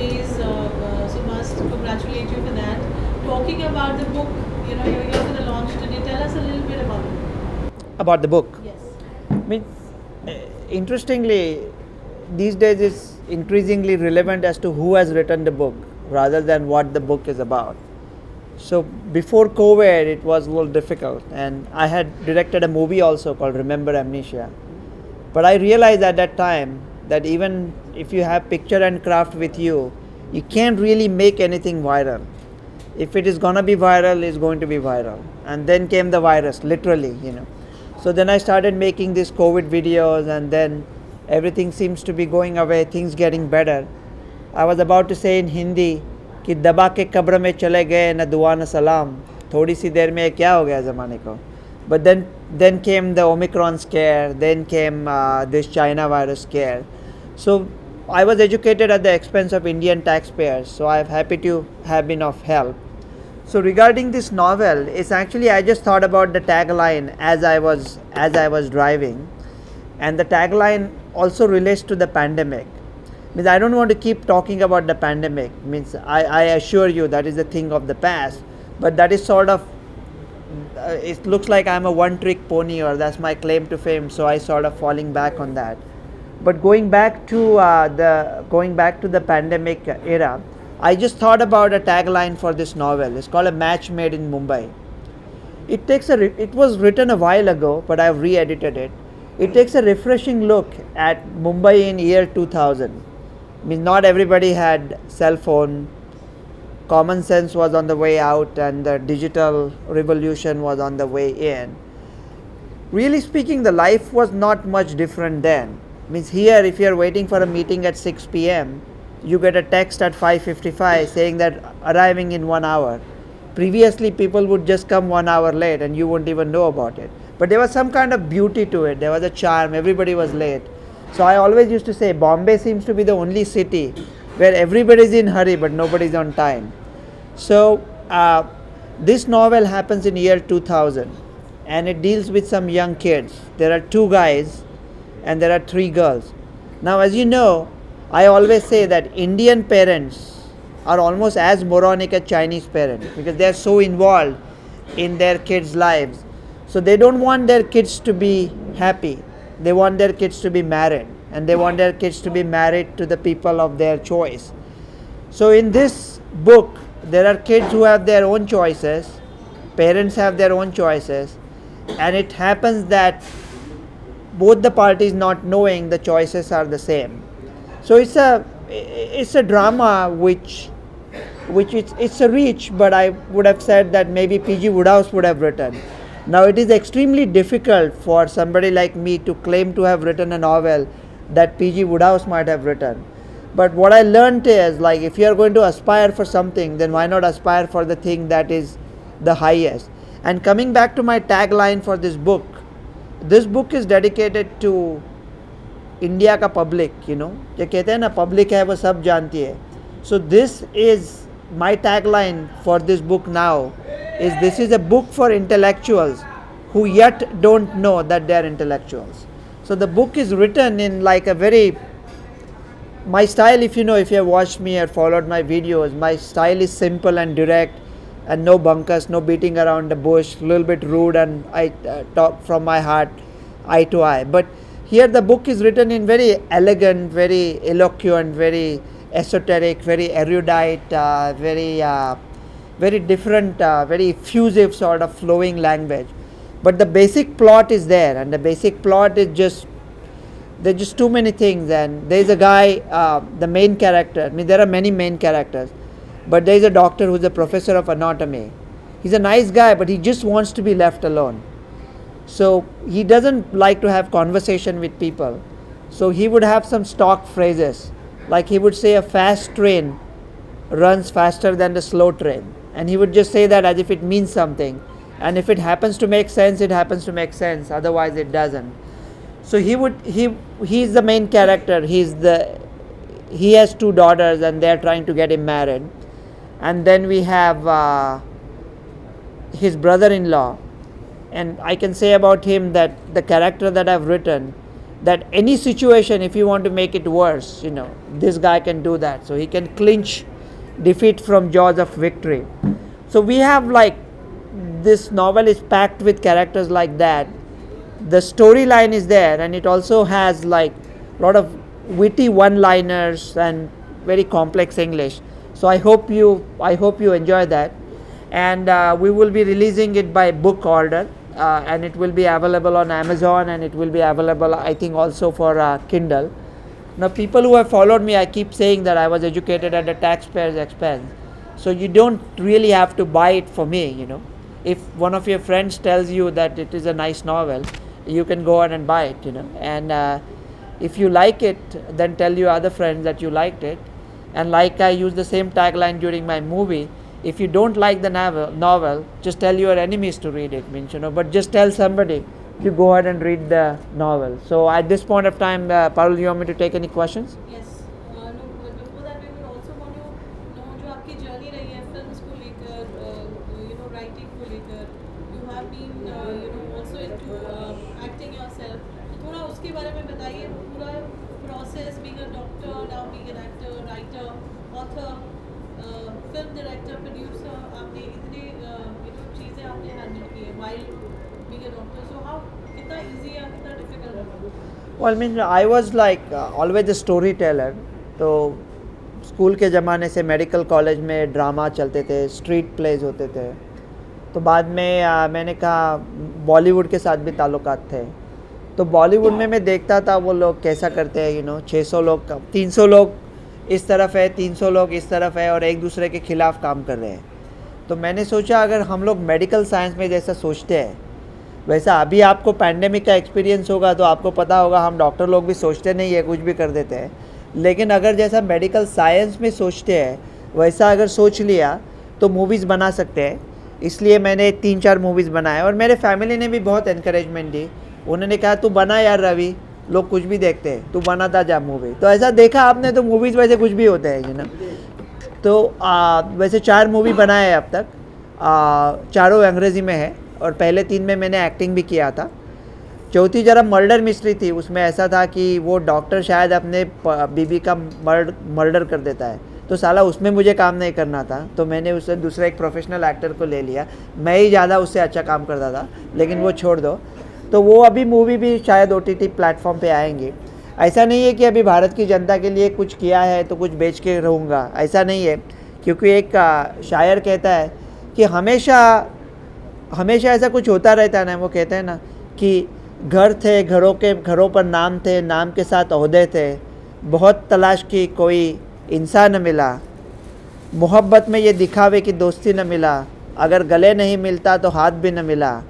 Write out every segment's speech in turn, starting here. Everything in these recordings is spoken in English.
days, so must congratulate you for that. Talking about the book, you're here for the launch today. Tell us a little bit about it. About the book. Yes. I mean, interestingly, these days it's increasingly relevant as to who has written the book rather than what the book is about. So before COVID, it was a little difficult, and I had directed a movie also called Remember Amnesia. But I realized at that time that even if you have picture and craft with you, you can't really make anything viral. If it is gonna be viral, it's going to be viral. And then came the virus, literally. So then I started making these COVID videos, and then everything seems to be going away, things getting better. I was about to say in Hindi कि दबा के कब्र में चले गए न दुआ न सलाम, थोड़ी सी देर में क्या हो गया ज़माने को. But then came the Omicron scare, then came this China virus scare. So I was educated at the expense of Indian taxpayers, so I'm happy to have been of help. So regarding this novel, it's actually I just thought about the tagline as I was driving, and the tagline also relates to the pandemic. Means I don't want to keep talking about the pandemic. Means I assure you that is a thing of the past, but that is sort of it looks like I'm a one-trick pony, or that's my claim to fame. So I sort of falling back on that. But going back to the pandemic era, I just thought about a tagline for this novel. It's called A Match Made in Mumbai. It was written a while ago, but I've re-edited it. It takes a refreshing look at Mumbai in year 2000. I mean, not everybody had cell phone. Common sense was on the way out, and the digital revolution was on the way in. Really speaking, the life was not much different then. Means here, if you're waiting for a meeting at 6 p.m., you get a text at 5:55 saying that arriving in 1 hour. Previously, people would just come 1 hour late and you wouldn't even know about it. But there was some kind of beauty to it. There was a charm. Everybody was late. So I always used to say Bombay seems to be the only city where everybody is in hurry but nobody's on time. So this novel happens in year 2000, and it deals with some young kids. There are 2 guys and there are 3 girls. Now, as you know, I always say that Indian parents are almost as moronic as Chinese parents because they are so involved in their kids' lives. So they don't want their kids to be happy. They want their kids to be married, and they want their kids to be married to the people of their choice. So in this book, there are kids who have their own choices, parents have their own choices, and it happens that both the parties not knowing the choices are the same. So it's a drama which it's a reach, but I would have said that maybe P.G. Woodhouse would have written. Now it is extremely difficult for somebody like me to claim to have written a novel that P.G. Woodhouse might have written. But what I learned is, like, if you are going to aspire for something, then why not aspire for the thing that is the highest? And coming back to my tagline for this book is dedicated to India का public, जो कहते हैं ना public है वो सब जानती है. So this is my tagline for this book now. This is a book for intellectuals who yet don't know that they are intellectuals. So the book is written in like a very, my style, if you have watched me or followed my videos, my style is simple and direct and no bunkers, no beating around the bush, a little bit rude, and I talk from my heart, eye to eye. But here the book is written in very elegant, very eloquent, very esoteric, very erudite, very different, very effusive sort of flowing language. But the basic plot is there, and the basic plot is there's just too many things. And there's a guy, the main character, I mean there are many main characters, but there's a doctor who's a professor of anatomy. He's a nice guy, but he just wants to be left alone. So he doesn't like to have conversation with people. So he would have some stock phrases, like he would say a fast train runs faster than the slow train. And he would just say that as if it means something. And if it happens to make sense, it happens to make sense. Otherwise, it doesn't. So he's the main character. He has 2 daughters, and they're trying to get him married. And then we have his brother-in-law. And I can say about him that the character that I've written that any situation, if you want to make it worse, this guy can do that. So he can clinch defeat from jaws of victory. So we have like, this novel is packed with characters like that. The storyline is there, and it also has like a lot of witty one-liners and very complex English. So I hope you enjoy that, and we will be releasing it by book order, and it will be available on Amazon, and it will be available, I think, also for Kindle. Now, people who have followed me, I keep saying that I was educated at the taxpayer's expense. So you don't really have to buy it for me. If one of your friends tells you that it is a nice novel, you can go ahead and buy it. And if you like it, then tell your other friends that you liked it. And like I use the same tagline during my movie, if you don't like the novel, just tell your enemies to read it. But just tell somebody to go ahead and read the novel. So at this point of time, Parul, you want me to take any questions? Yes. No, but before that, we would also want to know जो आपकी journey रही है films को लेकर, writing को लेकर. You have been, also into acting yourself. तो थोड़ा उसके बारे में बताइए, पूरा process, being a doctor, now being an actor, writer, author, film director, producer. आपने इतने चीज़ें आपने handle की है while being a doctor. So how कितना easy या कितना difficult रहा? Well, I was like always a storyteller. तो स्कूल के ज़माने से मेडिकल कॉलेज में ड्रामा चलते थे, स्ट्रीट प्लेज होते थे. तो बाद में मैंने कहा बॉलीवुड के साथ भी ताल्लुकात थे. तो बॉलीवुड में मैं देखता था वो लोग कैसा करते हैं. 600 लोग, 300 लोग इस तरफ है, 300 लोग इस तरफ है, और एक दूसरे के ख़िलाफ़ काम कर रहे हैं. तो मैंने सोचा अगर हम लोग मेडिकल साइंस में जैसा सोचते हैं, वैसा अभी आपको पैंडेमिक का एक्सपीरियंस होगा तो आपको पता होगा हम डॉक्टर लोग भी सोचते नहीं है, कुछ भी कर देते हैं. लेकिन अगर जैसा मेडिकल साइंस में सोचते हैं वैसा अगर सोच लिया तो मूवीज़ बना सकते हैं. इसलिए मैंने 3-4 मूवीज़ बनाए, और मेरे फैमिली ने भी बहुत एनकरेजमेंट दी. उन्होंने कहा तू बना यार रवि, लोग कुछ भी देखते हैं, तू बनाता जा मूवी. तो ऐसा देखा आपने, तो मूवीज़ वैसे कुछ भी होते हैं. तो वैसे 4 मूवी बनाए हैं अब तक. चारों अंग्रेज़ी में है, और पहले 3 में मैंने एक्टिंग भी किया था. चौथी जरा मर्डर मिस्ट्री थी. उसमें ऐसा था कि वो डॉक्टर शायद अपने बीबी का मर्डर कर देता है, तो साला उसमें मुझे काम नहीं करना था, तो मैंने उससे दूसरा एक प्रोफेशनल एक्टर को ले लिया. मैं ही ज़्यादा उससे अच्छा काम करता था, लेकिन वो छोड़ दो. तो वो अभी मूवी भी शायद OTT प्लेटफॉर्म पे आएंगी. ऐसा नहीं है कि अभी भारत की जनता के लिए कुछ किया है तो कुछ बेच के रहूँगा, ऐसा नहीं है. क्योंकि एक शायर कहता है कि हमेशा ऐसा कुछ होता रहता है ना. वो कहते हैं ना कि घर थे, घरों पर नाम थे, नाम के साथ ओहदे थे, बहुत तलाश की कोई इंसान न मिला, मोहब्बत में ये दिखावे की दोस्ती न मिला, अगर गले नहीं मिलता तो हाथ भी न मिला,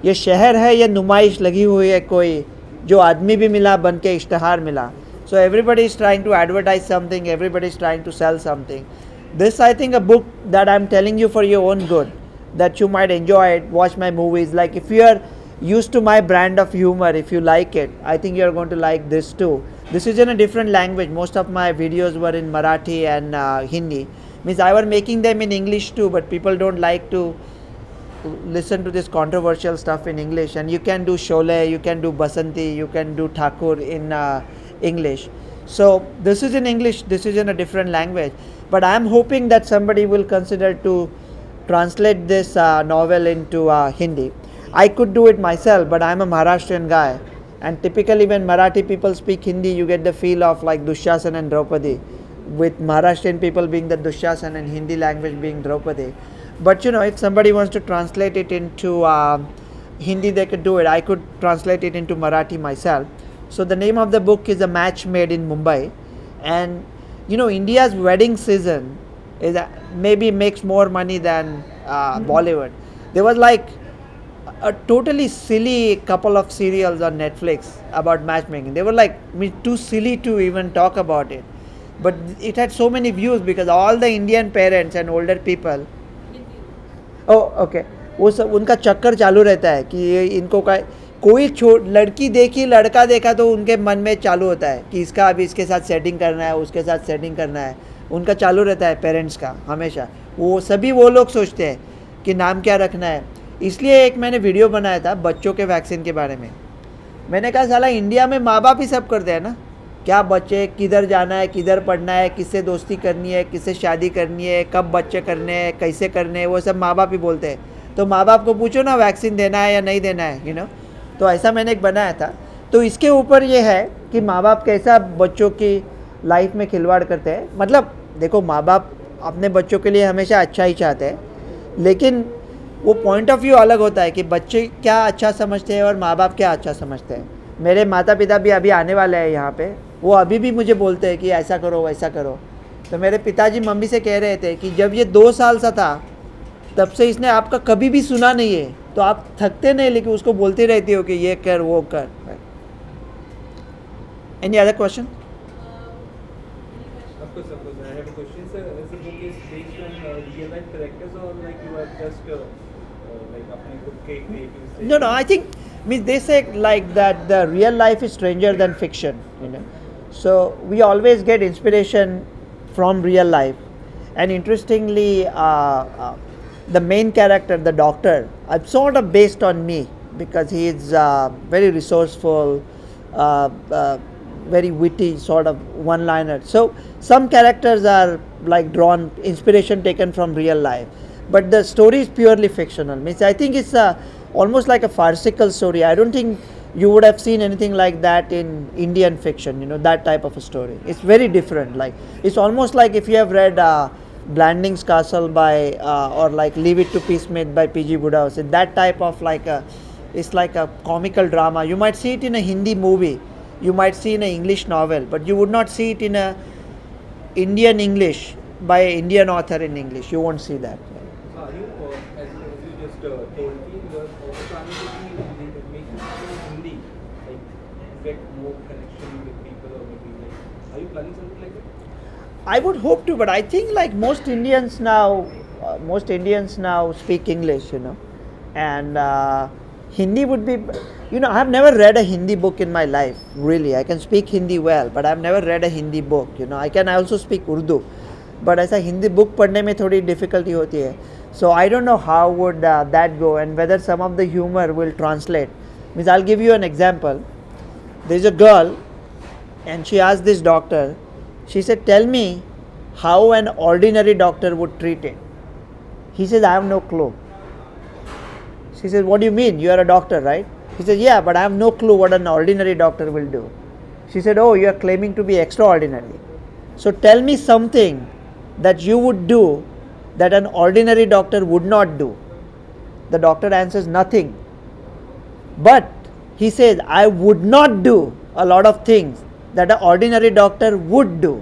ये शहर है ये नुमाइश लगी हुई है कोई, जो आदमी भी मिला बन के इश्तहार मिला. So everybody is trying to advertise something, everybody is trying to sell something. This, I think, a book that I'm telling you for your own good, that you might enjoy it, watch my movies. Like if you are used to my brand of humor, if you like it, I think you're going to like this too. This is in a different language. Most of my videos were in Marathi and Hindi. Means I was making them in English too, but people don't like to listen to this controversial stuff in English. And you can do Sholay, you can do Basanti, you can do Thakur in English. So this is in English, this is in a different language. But I am hoping that somebody will consider to translate this novel into Hindi. I could do it myself, but I am a Maharashtrian guy, and typically when Marathi people speak Hindi, you get the feel of like Dushasan and Draupadi, with Maharashtrian people being the Dushasan and Hindi language being Draupadi. But if somebody wants to translate it into Hindi, they could do it. I could translate it into Marathi myself. So the name of the book is A Match Made in Mumbai. And India's wedding season is maybe makes more money than Bollywood. There was like a totally silly couple of serials on Netflix about matchmaking. They were like too silly to even talk about it. But it had so many views because all the Indian parents and older people, वो सब उनका चक्कर चालू रहता है कि ये इनको कोई लड़की देखी लड़का देखा तो उनके मन में चालू होता है कि इसका अभी इसके साथ सेटिंग करना है, उसके साथ सेटिंग करना है. उनका चालू रहता है पेरेंट्स का हमेशा. वो लोग सोचते हैं कि नाम क्या रखना है. इसलिए एक मैंने वीडियो बनाया था बच्चों के वैक्सीन के बारे में. मैंने कहा साला इंडिया में माँ बाप ही सब करते हैं ना, क्या बच्चे किधर जाना है, किधर पढ़ना है, किससे दोस्ती करनी है, किससे शादी करनी है, कब बच्चे करने हैं, कैसे करने हैं, वो सब माँ बाप ही बोलते हैं। तो माँ बाप को पूछो ना वैक्सीन देना है या नहीं देना है, यू नो। तो ऐसा मैंने एक बनाया था। तो इसके ऊपर ये है कि माँ बाप कैसा बच्चों की लाइफ में खिलवाड़ करते हैं। मतलब देखो, माँ बाप अपने बच्चों के लिए हमेशा अच्छा ही चाहते हैं, लेकिन वो पॉइंट ऑफ व्यू अलग होता है कि बच्चे क्या अच्छा समझते हैं और माँ बाप क्या अच्छा समझते हैं। मेरे माता पिता भी अभी आने वाले हैं यहाँ पे, वो अभी भी मुझे बोलते हैं कि ऐसा करो वैसा करो। तो मेरे पिताजी मम्मी से कह रहे थे कि जब ये 2 साल सा था तब से इसने आपका कभी भी सुना नहीं है, तो आप थकते नहीं लेकिन उसको बोलती रहती हो कि ये कर वो कर। Any other question? Of course, I have a question. Sir, as the book is based on real life characters, or like you are just like अपने खुद के creative? No, I think, means they say like that the real life is stranger than fiction, you know. So we always get inspiration from real life, and interestingly, the main character, the doctor, sort of based on me because he is very resourceful, very witty, sort of one-liner. So some characters are like drawn inspiration taken from real life, but the story is purely fictional. Means I think it's almost like a farcical story. I don't think you would have seen anything like that in Indian fiction, you know, that type of a story. It's very different. Like it's almost like if you have read Blanding's Castle by or like Leave It to Peacemeat by P.G. Wodehouse. It's that type of like it's like a comical drama. You might see it in a Hindi movie, you might see in an English novel, but you would not see it in a Indian English by an Indian author in English. You won't see that. Are you, as you just told me, you are also planning to be making something in Hindi, like get more connection with people, or maybe like, are you planning something like that? I would hope to, but I think like most Indians now speak English, you know, and Hindi would be, you know, I have never read a Hindi book in my life. Really, I can speak Hindi well, but I have never read a Hindi book. You know, I can also speak Urdu, but ऐसा Hindi book पढ़ने में थोड़ी difficulty होती है. So I don't know how would that go and whether some of the humor will translate. Means I'll give you an example. There's a girl, and she asked this doctor. She said, "Tell me how an ordinary doctor would treat it." He says, "I have no clue." She says, "What do you mean? You are a doctor, right?" He says, "Yeah, but I have no clue what an ordinary doctor will do." She said, "Oh, you are claiming to be extraordinary. So tell me something that you would do that an ordinary doctor would not do." The doctor answers, "Nothing." But he says, "I would not do a lot of things that an ordinary doctor would do."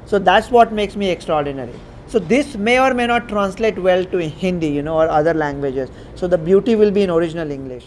So that's what makes me extraordinary. So this may or may not translate well to Hindi, you know, or other languages. So the beauty will be in original English.